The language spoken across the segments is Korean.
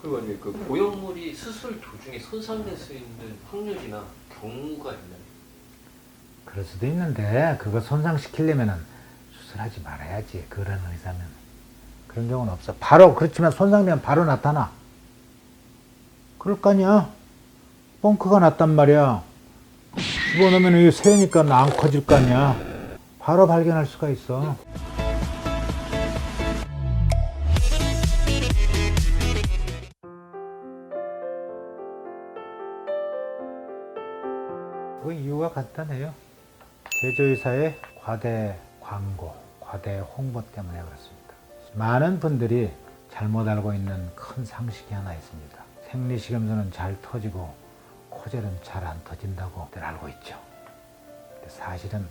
그리고 아니 그 보형물이 수술 도중에 손상될 수 있는 확률이나 경우가 있나요? 그럴 수도 있는데 그거 손상시키려면은 수술하지 말아야지. 그런 의사면. 그런 경우는 없어. 바로 그렇지만 손상되면 바로 나타나. 그럴 거 아니야. 뻥크가 났단 말이야. 집어넣으면 이게 새니까 안 커질 거 아니야. 바로 발견할 수가 있어. 그 이유가 간단해요. 제조회사의 과대 광고, 과대 홍보 때문에 그렇습니다. 많은 분들이 잘못 알고 있는 큰 상식이 하나 있습니다. 생리식염수는 잘 터지고 코젤은 잘 안 터진다고들 알고 있죠. 사실은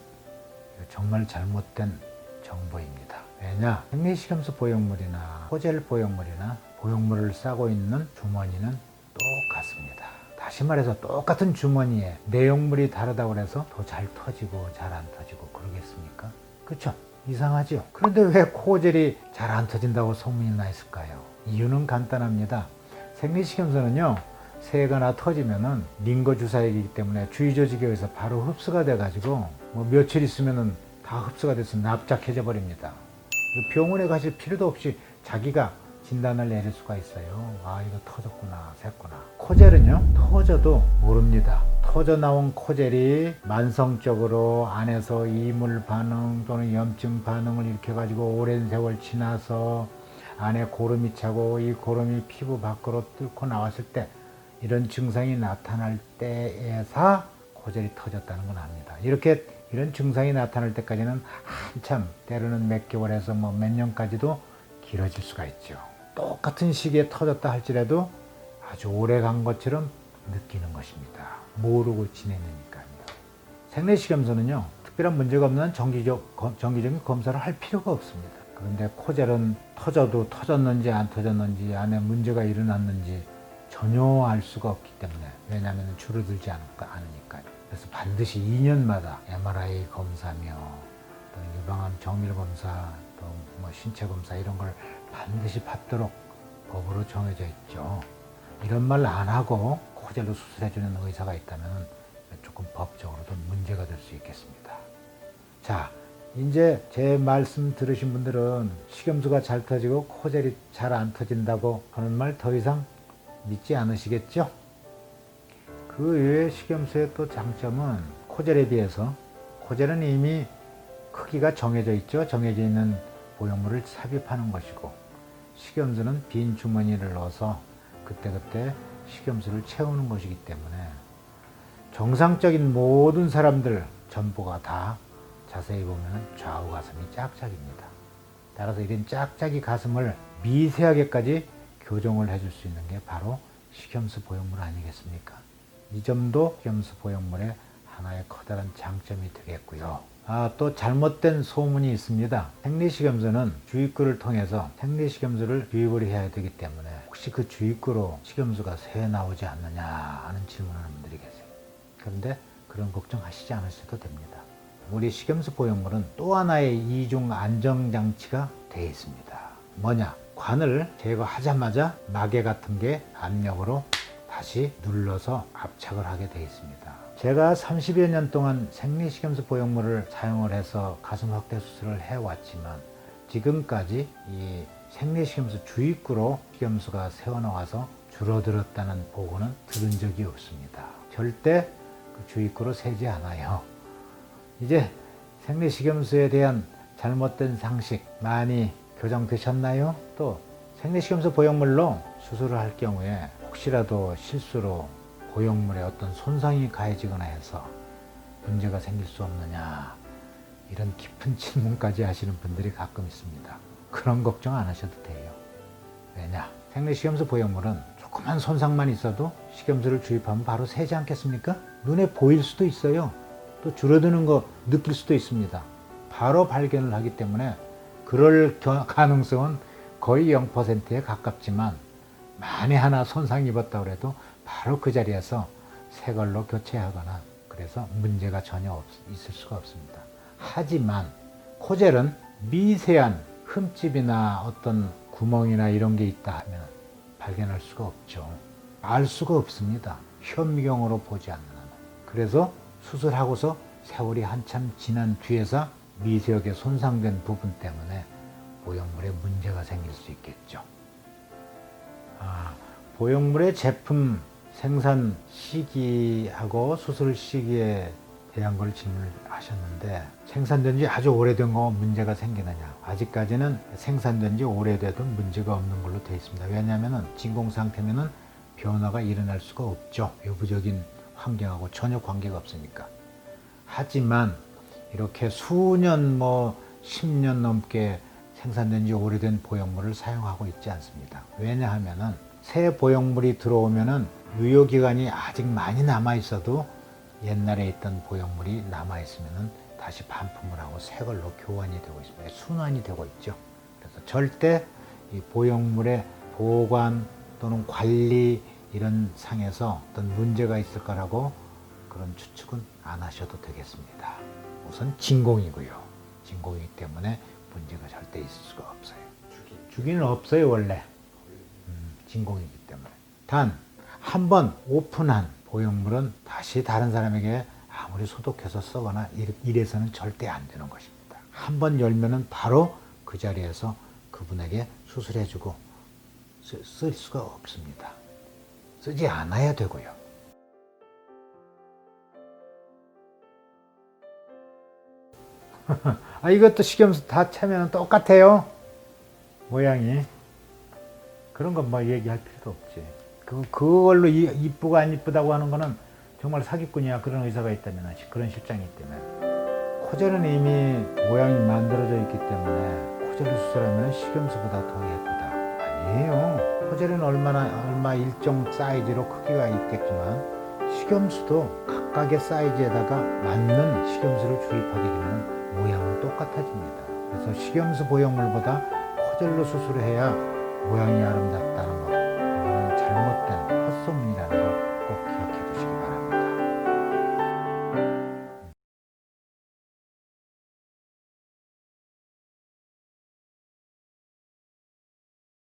정말 잘못된 정보입니다. 왜냐? 생리식염수 보형물이나 코젤 보형물이나 보형물을 싸고 있는 주머니는 똑같습니다. 다시 말해서 똑같은 주머니에 내용물이 다르다고 해서 더 잘 터지고 잘 안 터지고 그러겠습니까? 그렇죠? 이상하죠? 그런데 왜 코젤이 잘 안 터진다고 소문이 나 있을까요? 이유는 간단합니다. 생리식염수는요, 새거나 터지면은 링거 주사액이기 때문에 주위 조직에 의해서 바로 흡수가 돼가지고 뭐 며칠 있으면은 다 흡수가 돼서 납작해져 버립니다. 병원에 가실 필요도 없이 자기가 진단을 내릴 수가 있어요. 아, 이거 터졌구나, 샜구나. 코젤은요, 터져도 모릅니다. 터져 나온 코젤이 만성적으로 안에서 이물 반응 또는 염증 반응을 일으켜가지고 오랜 세월 지나서 안에 고름이 차고 이 고름이 피부 밖으로 뚫고 나왔을 때 이런 증상이 나타날 때에서 코젤이 터졌다는 건 압니다. 이런 증상이 나타날 때까지는 한참, 때로는 몇 개월에서 뭐 몇 년까지도 길어질 수가 있죠. 똑같은 시기에 터졌다 할지라도 아주 오래 간 것처럼 느끼는 것입니다. 모르고 지내니까요. 생리식염수는요, 특별한 문제가 없는 정기적인 검사를 할 필요가 없습니다. 그런데 코젤은 터져도 터졌는지 안 터졌는지 안에 문제가 일어났는지 전혀 알 수가 없기 때문에, 왜냐하면 줄어들지 않으니까요. 그래서 반드시 2년마다 MRI 검사며 또 유방암 정밀 검사 또 뭐 신체 검사 이런 걸 반드시 받도록 법으로 정해져 있죠. 이런 말 안 하고 코젤로 수술해주는 의사가 있다면 조금 법적으로도 문제가 될 수 있겠습니다. 자, 이제 제 말씀 들으신 분들은 식염수가 잘 터지고 코젤이 잘 안 터진다고 하는 말 더 이상 믿지 않으시겠죠? 그 외에 식염수의 또 장점은 코젤에 비해서, 코젤은 이미 크기가 정해져 있죠. 정해져 있는 보형물을 삽입하는 것이고, 식염수는 빈 주머니를 넣어서 그때그때 식염수를 채우는 것이기 때문에 정상적인 모든 사람들 전부가 다 자세히 보면 좌우 가슴이 짝짝입니다. 따라서 이런 짝짝이 가슴을 미세하게까지 교정을 해줄 수 있는 게 바로 식염수 보형물 아니겠습니까? 이 점도 식염수 보형물의 하나의 커다란 장점이 되겠고요. 또 잘못된 소문이 있습니다. 생리식염수는 주입구를 통해서 생리식염수를 주입을 해야 되기 때문에 혹시 그 주입구로 식염수가 새 나오지 않느냐 하는 질문하는 분들이 계세요. 그런데 그런 걱정하시지 않으셔도 됩니다. 우리 식염수 보형물은 또 하나의 이중 안정장치가 되어 있습니다. 뭐냐? 관을 제거하자마자 마개 같은 게 압력으로 다시 눌러서 압착을 하게 되어 있습니다. 제가 30여 년 동안 생리식염수 보형물을 사용을 해서 가슴 확대 수술을 해왔지만 지금까지 이 생리식염수 주입구로 식염수가 새어나와서 줄어들었다는 보고는 들은 적이 없습니다. 절대 그 주입구로 새지 않아요. 이제 생리식염수에 대한 잘못된 상식 많이 교정되셨나요? 또 생리식염수 보형물로 수술을 할 경우에 혹시라도 실수로 보형물에 어떤 손상이 가해지거나 해서 문제가 생길 수 없느냐, 이런 깊은 질문까지 하시는 분들이 가끔 있습니다. 그런 걱정 안 하셔도 돼요. 왜냐? 생리식염수 보형물은 조그만 손상만 있어도 식염수를 주입하면 바로 새지 않겠습니까? 눈에 보일 수도 있어요. 또 줄어드는 거 느낄 수도 있습니다. 바로 발견을 하기 때문에 그럴 가능성은 거의 0%에 가깝지만 만에 하나 손상이 입었다고 해도 바로 그 자리에서 새 걸로 교체하거나 그래서 문제가 전혀 있을 수가 없습니다. 하지만 코젤은 미세한 흠집이나 어떤 구멍이나 이런 게 있다 하면 발견할 수가 없죠. 알 수가 없습니다. 현미경으로 보지 않는 한. 그래서 수술하고서 세월이 한참 지난 뒤에서 미세하게 손상된 부분 때문에 보형물에 문제가 생길 수 있겠죠. 보형물의 제품 생산 시기하고 수술 시기에 대한 걸 질문을 하셨는데, 생산된 지 아주 오래된 거 문제가 생기느냐? 아직까지는 생산된 지 오래돼도 문제가 없는 걸로 되어 있습니다. 왜냐하면 진공 상태면은 변화가 일어날 수가 없죠. 외부적인 환경하고 전혀 관계가 없으니까. 하지만 이렇게 수년 10년 넘게 생산된 지 오래된 보형물을 사용하고 있지 않습니다. 왜냐하면은 새 보형물이 들어오면은 유효기간이 아직 많이 남아 있어도 옛날에 있던 보형물이 남아 있으면은 다시 반품을 하고 새 걸로 교환이 되고 있습니다. 순환이 되고 있죠. 그래서 절대 이 보형물의 보관 또는 관리 이런 상에서 어떤 문제가 있을 거라고 그런 추측은 안 하셔도 되겠습니다. 우선 진공이고요. 진공이기 때문에 문제가 절대 있을 수가 없어요. 주기는 없어요, 원래. 진공이기 때문에. 단, 한번 오픈한 보형물은 다시 다른 사람에게 아무리 소독해서 쓰거나 이래서는 절대 안 되는 것입니다. 한번 열면은 바로 그 자리에서 그분에게 수술해주고 쓸 수가 없습니다. 쓰지 않아야 되고요. 이것도 식염수 다 차면 똑같아요. 모양이. 그런 건 얘기할 필요도 없지. 그걸로 이쁘고 안 이쁘다고 하는 거는 정말 사기꾼이야. 그런 의사가 있다면, 그런 실장이 있다면. 코젤은 이미 모양이 만들어져 있기 때문에 코젤을 수술하면 식염수보다 더 예쁘다. 아니에요. 코젤은 얼마 일정 사이즈로 크기가 있겠지만 식염수도 각각의 사이즈에다가 맞는 식염수를 주입하게 되면 모양은 똑같아집니다. 그래서 식염수 보형물보다 코젤로 수술을 해야 모양이 아름답고